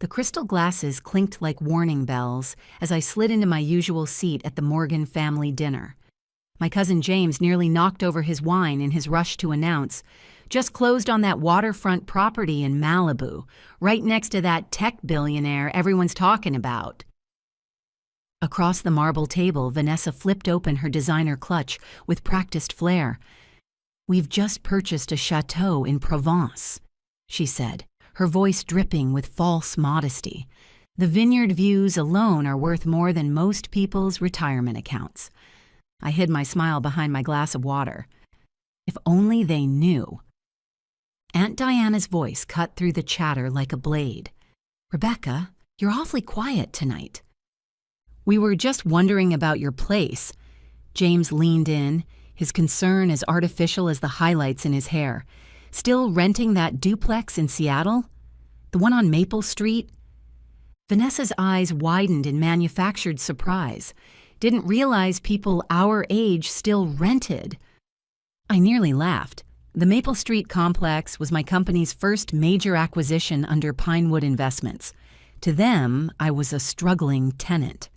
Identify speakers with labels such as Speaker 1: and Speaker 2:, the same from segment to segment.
Speaker 1: The crystal glasses clinked like warning bells as I slid into my usual seat at the Morgan family dinner. My cousin James nearly knocked over his wine in his rush to announce, "Just closed on that waterfront property in Malibu, right next to that tech billionaire everyone's talking about." Across the marble table, Vanessa flipped open her designer clutch with practiced flair. "We've just purchased a chateau in Provence," she said, her voice dripping with false modesty. "The vineyard views alone are worth more than most people's retirement accounts." I hid my smile behind my glass of water. If only they knew. Aunt Diana's voice cut through the chatter like a blade. "Rebecca, you're awfully quiet tonight." "We were just wondering about your place." James leaned in, his concern as artificial as the highlights in his hair. "Still renting that duplex in Seattle? The one on Maple Street?" Vanessa's eyes widened in manufactured surprise. Didn't realize people our age still rented. I nearly laughed. The Maple Street complex was my company's first major acquisition under Pinewood Investments. To them, I was a struggling tenant.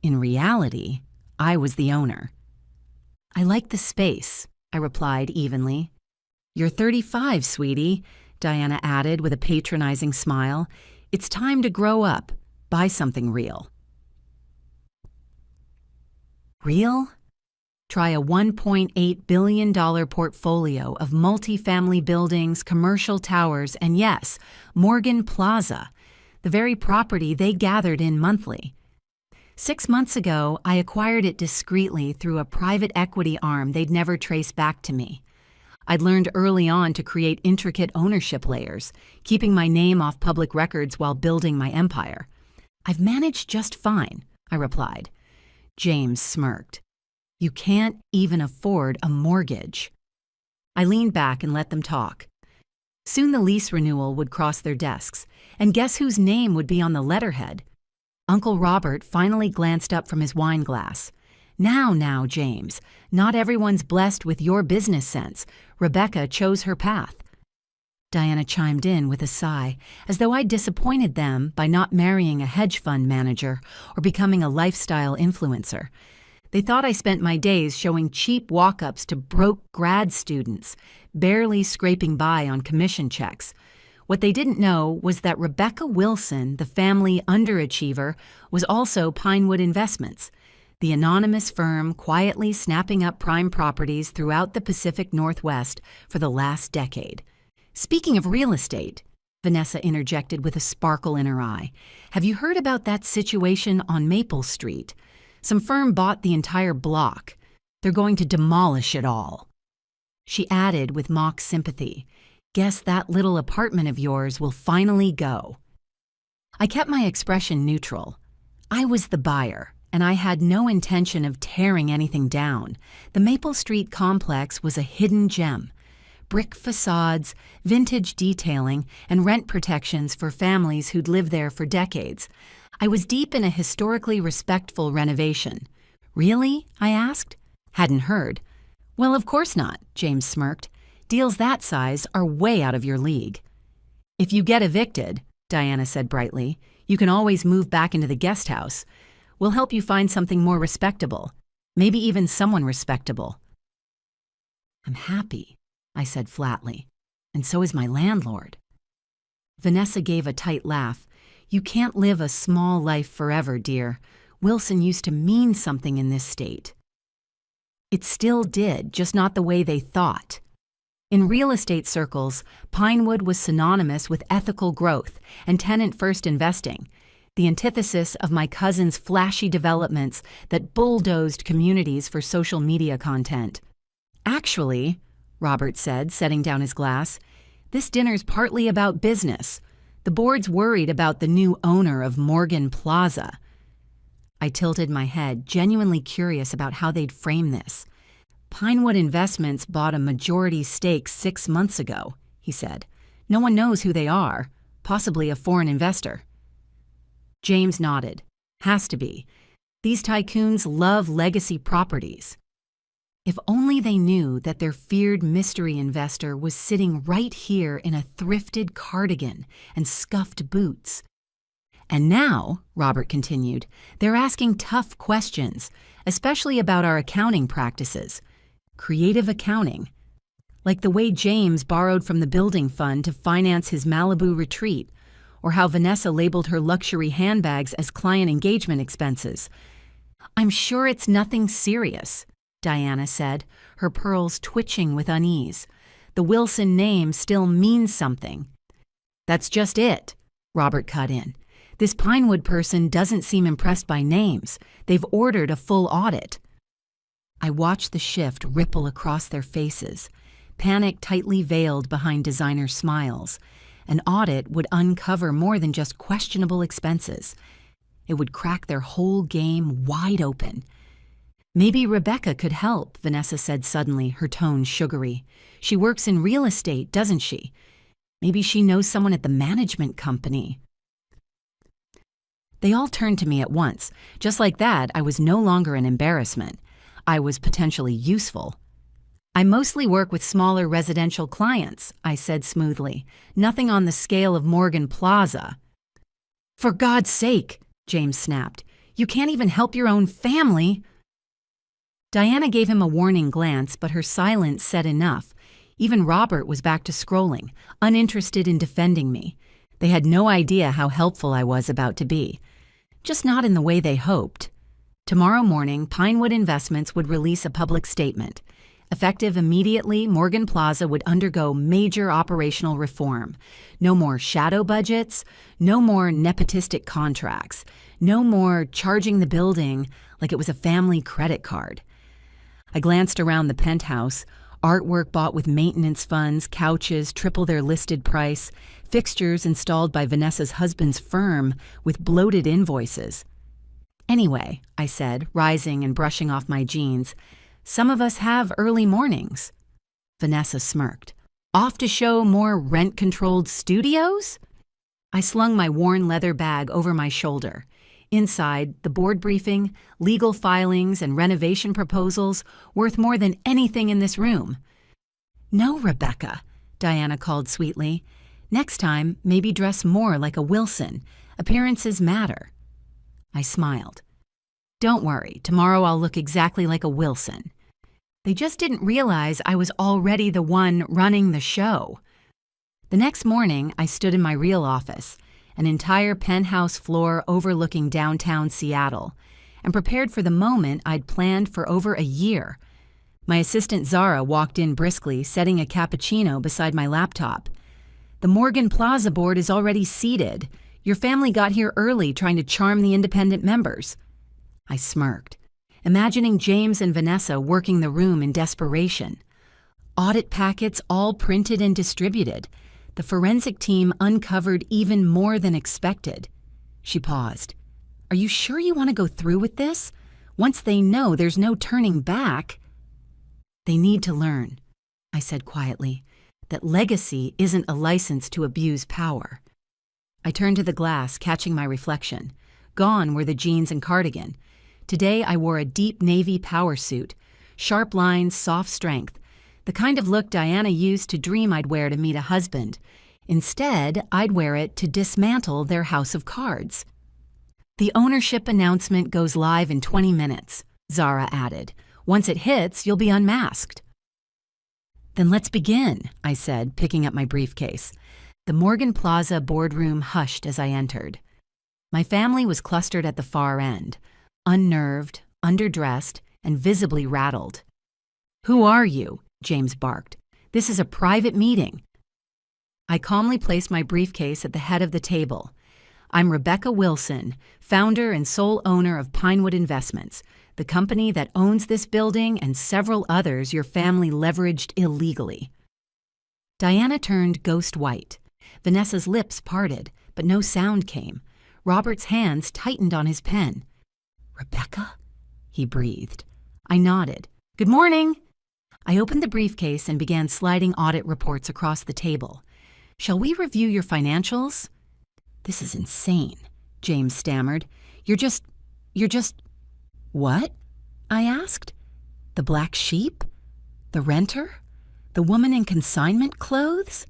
Speaker 1: In reality, I was the owner. "I like the space," I replied evenly. "You're 35, sweetie," Diana added with a patronizing smile. "It's time to grow up, buy something real." Real? Try a $1.8 billion portfolio of multifamily buildings, commercial towers, and yes, Morgan Plaza, the very property they gathered in monthly. 6 months ago, I acquired it discreetly through a private equity arm they'd never trace back to me. I'd learned early on to create intricate ownership layers, keeping my name off public records while building my empire. "I've managed just fine," I replied. James smirked. "You can't even afford a mortgage." I leaned back and let them talk. Soon the lease renewal would cross their desks, and guess whose name would be on the letterhead? Uncle Robert finally glanced up from his wine glass. Now, James, not everyone's blessed with your business sense. Rebecca chose her path." Diana chimed in with a sigh, as though I'd disappointed them by not marrying a hedge fund manager or becoming a lifestyle influencer. They thought I spent my days showing cheap walk-ups to broke grad students, barely scraping by on commission checks. What they didn't know was that Rebecca Wilson, the family underachiever, was also Pinewood Investments, the anonymous firm quietly snapping up prime properties throughout the Pacific Northwest for the last decade. "Speaking of real estate," Vanessa interjected with a sparkle in her eye, "have you heard about that situation on Maple Street? Some firm bought the entire block. They're going to demolish it all." She added with mock sympathy, "Guess that little apartment of yours will finally go." I kept my expression neutral. I was the buyer, and I had no intention of tearing anything down. The Maple Street complex was a hidden gem. Brick facades, vintage detailing, and rent protections for families who'd lived there for decades. I was deep in a historically respectful renovation. "Really?" I asked. Hadn't heard. "Well, of course not," James smirked. "Deals that size are way out of your league." "If you get evicted," Diana said brightly, "you can always move back into the guest house. We'll help you find something more respectable. Maybe even someone respectable." "I'm happy," I said flatly, "and so is my landlord." Vanessa gave a tight laugh. "You can't live a small life forever, dear. Wilson used to mean something in this state." It still did, just not the way they thought. In real estate circles, Pinewood was synonymous with ethical growth and tenant-first investing, the antithesis of my cousin's flashy developments that bulldozed communities for social media content. "Actually," Robert said, setting down his glass, "this dinner's partly about business. The board's worried about the new owner of Morgan Plaza." I tilted my head, genuinely curious about how they'd frame this. "Pinewood Investments bought a majority stake 6 months ago," he said. "No one knows who they are, possibly a foreign investor." James nodded. "Has to be. These tycoons love legacy properties." If only they knew that their feared mystery investor was sitting right here in a thrifted cardigan and scuffed boots. And now, Robert continued, they're asking tough questions, especially about our accounting practices. Creative accounting. Like the way James borrowed from the building fund to finance his Malibu retreat, or how Vanessa labeled her luxury handbags as client engagement expenses. I'm sure it's nothing serious, Diana said, her pearls twitching with unease. The Wilson name still means something. That's just it, Robert cut in. This Pinewood person doesn't seem impressed by names. They've ordered a full audit. I watched the shift ripple across their faces, panic tightly veiled behind designer smiles. An audit would uncover more than just questionable expenses. It would crack their whole game wide open. Maybe Rebecca could help, Vanessa said suddenly, her tone sugary. She works in real estate, doesn't she? Maybe she knows someone at the management company. They all turned to me at once. Just like that, I was no longer an embarrassment. I was potentially useful. I mostly work with smaller residential clients, I said smoothly. Nothing on the scale of Morgan Plaza. For God's sake, James snapped. You can't even help your own family. Diana gave him a warning glance, but her silence said enough. Even Robert was back to scrolling, uninterested in defending me. They had no idea how helpful I was about to be. Just not in the way they hoped. Tomorrow morning, Pinewood Investments would release a public statement. Effective immediately, Morgan Plaza would undergo major operational reform. No more shadow budgets, no more nepotistic contracts, no more charging the building like it was a family credit card. I glanced around the penthouse. Artwork bought with maintenance funds, couches triple their listed price, fixtures installed by Vanessa's husband's firm with bloated invoices. Anyway, I said, rising and brushing off my jeans, some of us have early mornings. Vanessa smirked. Off to show more rent-controlled studios? I slung my worn leather bag over my shoulder. Inside, the board briefing, legal filings, and renovation proposals worth more than anything in this room. No, Rebecca, Diana called sweetly. Next time, maybe dress more like a Wilson. Appearances matter. I smiled. Don't worry, tomorrow I'll look exactly like a Wilson. They just didn't realize I was already the one running the show. The next morning, I stood in my real office, an entire penthouse floor overlooking downtown Seattle, and prepared for the moment I'd planned for over a year. My assistant Zara walked in briskly, setting a cappuccino beside my laptop. The Morgan Plaza board is already seated. Your family got here early trying to charm the independent members. I smirked, imagining James and Vanessa working the room in desperation. Audit packets all printed and distributed. The forensic team uncovered even more than expected. She paused. Are you sure you want to go through with this? Once they know, there's no turning back. They need to learn, I said quietly, that legacy isn't a license to abuse power. I turned to the glass, catching my reflection. Gone were the jeans and cardigan. Today I wore a deep navy power suit, sharp lines, soft strength, the kind of look Diana used to dream I'd wear to meet a husband. Instead, I'd wear it to dismantle their house of cards. The ownership announcement goes live in 20 minutes, Zara added. Once it hits, you'll be unmasked. Then let's begin, I said, picking up my briefcase. The Morgan Plaza boardroom hushed as I entered. My family was clustered at the far end, unnerved, underdressed, and visibly rattled. Who are you? James barked. This is a private meeting. I calmly placed my briefcase at the head of the table. I'm Rebecca Wilson, founder and sole owner of Pinewood Investments, the company that owns this building and several others your family leveraged illegally. Diana turned ghost white. Vanessa's lips parted, but no sound came. Robert's hands tightened on his pen. Rebecca? He breathed. I nodded. Good morning. I opened the briefcase and began sliding audit reports across the table. Shall we review your financials? This is insane, James stammered. You're just... What? I asked. The black sheep? The renter? The woman in consignment clothes?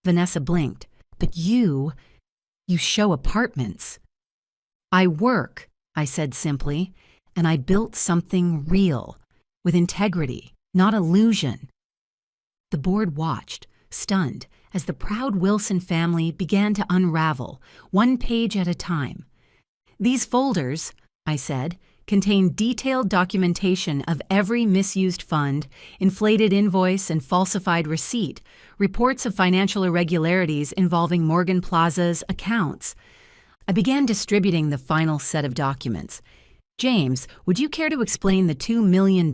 Speaker 1: Vanessa blinked. But you... You show apartments. I work, I said simply, and I built something real, with integrity, not illusion. The board watched, stunned, as the proud Wilson family began to unravel, one page at a time. These folders, I said, contain detailed documentation of every misused fund, inflated invoice and falsified receipt, reports of financial irregularities involving Morgan Plaza's accounts. I began distributing the final set of documents. James, would you care to explain the $2 million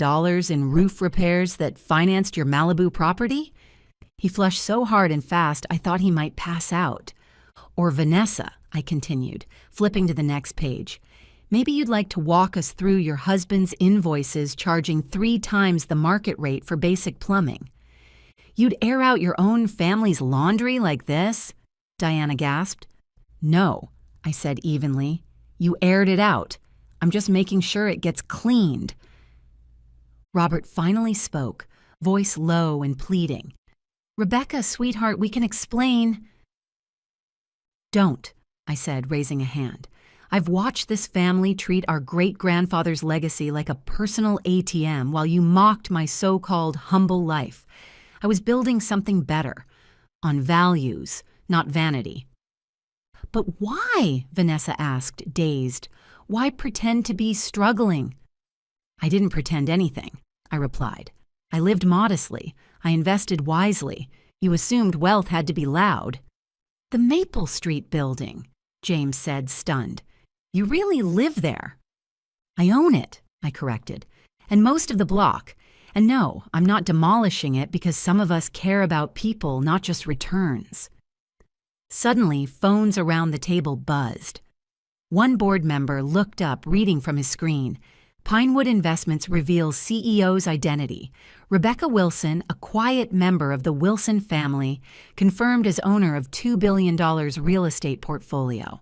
Speaker 1: in roof repairs that financed your Malibu property? He flushed so hard and fast I thought he might pass out. Or Vanessa, I continued, flipping to the next page. Maybe you'd like to walk us through your husband's invoices charging 3 times the market rate for basic plumbing. You'd air out your own family's laundry like this? Diana gasped. No, I said evenly. You aired it out. I'm just making sure it gets cleaned. Robert finally spoke, voice low and pleading. Rebecca, sweetheart, we can explain. Don't, I said, raising a hand. I've watched this family treat our great-grandfather's legacy like a personal ATM while you mocked my so-called humble life. I was building something better, on values, not vanity. But why? Vanessa asked, dazed. Why pretend to be struggling? I didn't pretend anything, I replied. I lived modestly. I invested wisely. You assumed wealth had to be loud. The Maple Street building, James said, stunned. You really live there. I own it, I corrected, and most of the block. And no, I'm not demolishing it because some of us care about people, not just returns. Suddenly, phones around the table buzzed. One board member looked up, reading from his screen. Pinewood Investments reveals CEO's identity. Rebecca Wilson, a quiet member of the Wilson family, confirmed as owner of $2 billion real estate portfolio.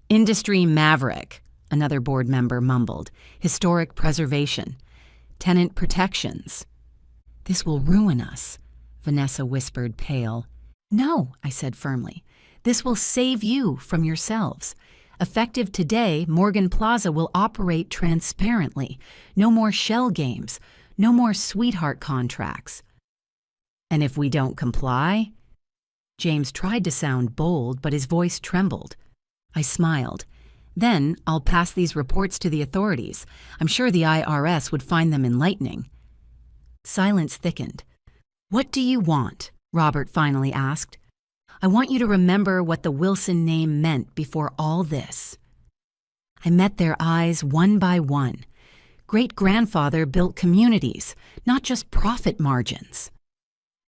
Speaker 1: Industry maverick, another board member mumbled. Historic preservation. Tenant protections. This will ruin us, Vanessa whispered, pale. No, I said firmly. This will save you from yourselves. Effective today, Morgan Plaza will operate transparently. No more shell games. No more sweetheart contracts. And if we don't comply? James tried to sound bold, but his voice trembled. I smiled. Then I'll pass these reports to the authorities. I'm sure the IRS would find them enlightening. Silence thickened. What do you want? Robert finally asked. I want you to remember what the Wilson name meant before all this. I met their eyes one by one. Great-grandfather built communities, not just profit margins.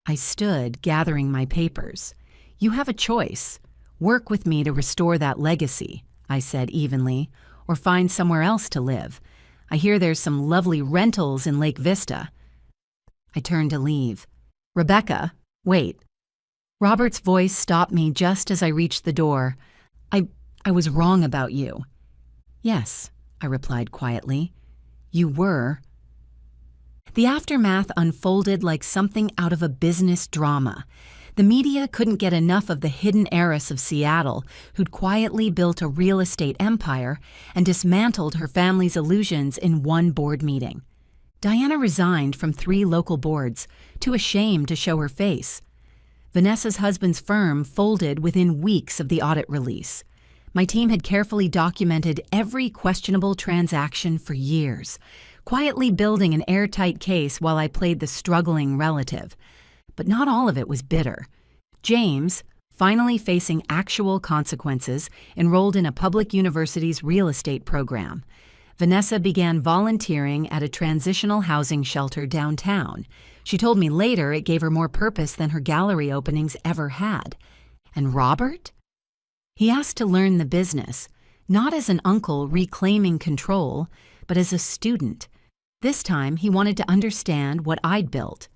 Speaker 1: I stood, gathering my papers. You have a choice. Work with me to restore that legacy, I said evenly, or find somewhere else to live. I hear there's some lovely rentals in Lake Vista. I turned to leave. Rebecca, wait. Robert's voice stopped me just as I reached the door. I was wrong about you. Yes, I replied quietly. You were. The aftermath unfolded like something out of a business drama. The media couldn't get enough of the hidden heiress of Seattle who'd quietly built a real estate empire and dismantled her family's illusions in one board meeting. Diana resigned from 3 local boards, too ashamed to show her face. Vanessa's husband's firm folded within weeks of the audit release. My team had carefully documented every questionable transaction for years, quietly building an airtight case while I played the struggling relative. But not all of it was bitter. James, finally facing actual consequences, enrolled in a public university's real estate program. Vanessa began volunteering at a transitional housing shelter downtown. She told me later it gave her more purpose than her gallery openings ever had. And Robert? He asked to learn the business, not as an uncle reclaiming control, but as a student. This time, he wanted to understand what I'd built.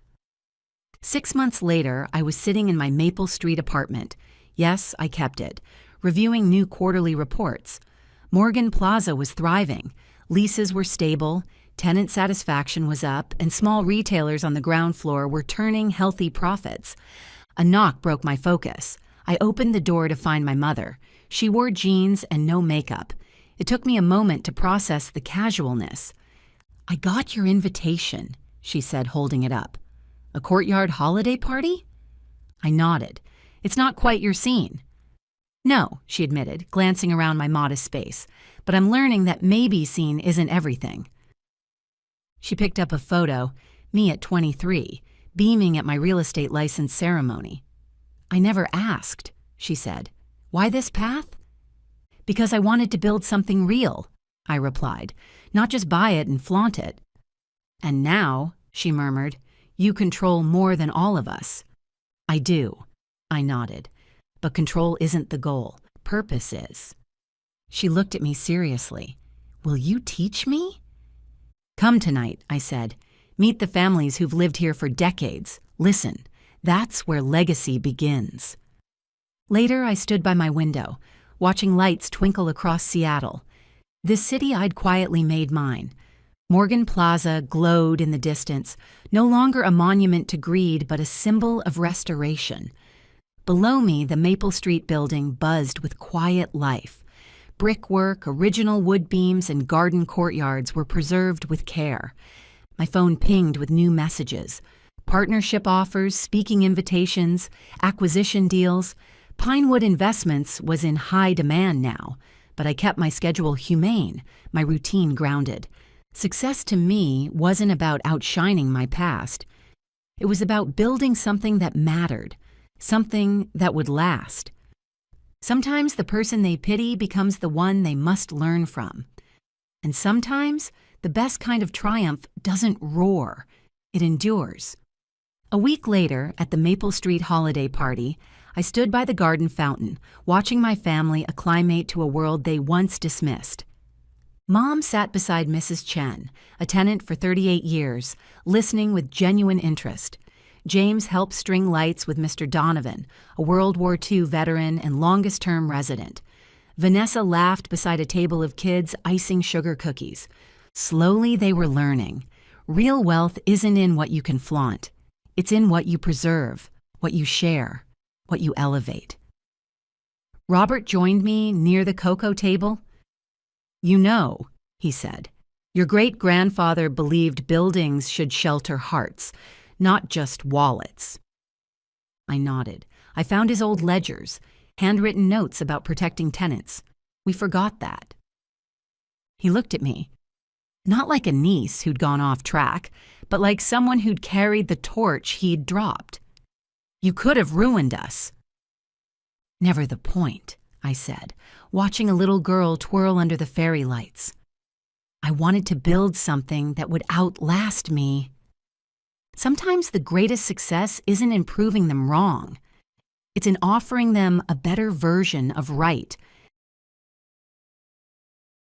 Speaker 1: 6 months later, I was sitting in my Maple Street apartment. Yes, I kept it, reviewing new quarterly reports. Morgan Plaza was thriving. Leases were stable, tenant satisfaction was up, and small retailers on the ground floor were turning healthy profits. A knock broke my focus. I opened the door to find my mother. She wore jeans and no makeup. It took me a moment to process the casualness. "I got your invitation," she said, holding it up. "A courtyard holiday party?" I nodded. "It's not quite your scene." "No," she admitted, glancing around my modest space, "but I'm learning that maybe scene isn't everything." She picked up a photo, me at 23, beaming at my real estate license ceremony. "I never asked," she said. "Why this path?" "Because I wanted to build something real," I replied, "not just buy it and flaunt it." "And now," she murmured, "you control more than all of us." "I do," I nodded. "But control isn't the goal. Purpose is." She looked at me seriously. "Will you teach me?" "Come tonight," I said. "Meet the families who've lived here for decades. Listen, that's where legacy begins." Later, I stood by my window, watching lights twinkle across Seattle. This city I'd quietly made mine. Morgan Plaza glowed in the distance, no longer a monument to greed, but a symbol of restoration. Below me, the Maple Street building buzzed with quiet life. Brickwork, original wood beams, and garden courtyards were preserved with care. My phone pinged with new messages. Partnership offers, speaking invitations, acquisition deals. Pinewood Investments was in high demand now, but I kept my schedule humane, my routine grounded. Success to me wasn't about outshining my past. It was about building something that mattered, something that would last. Sometimes the person they pity becomes the one they must learn from. And sometimes the best kind of triumph doesn't roar, it endures. A week later, at the Maple Street holiday party, I stood by the garden fountain, watching my family acclimate to a world they once dismissed. Mom sat beside Mrs. Chen, a tenant for 38 years, listening with genuine interest. James helped string lights with Mr. Donovan, a World War II veteran and longest-term resident. Vanessa laughed beside a table of kids icing sugar cookies. Slowly they were learning. Real wealth isn't in what you can flaunt. It's in what you preserve, what you share, what you elevate. Robert joined me near the cocoa table. "You know," he said, "your great-grandfather believed buildings should shelter hearts, not just wallets." I nodded. I found his old ledgers, handwritten notes about protecting tenants. We forgot that. He looked at me, not like a niece who'd gone off track, but like someone who'd carried the torch he'd dropped. "You could have ruined us." "Never the point," I said, watching a little girl twirl under the fairy lights. "I wanted to build something that would outlast me." Sometimes the greatest success isn't in proving them wrong. It's in offering them a better version of right,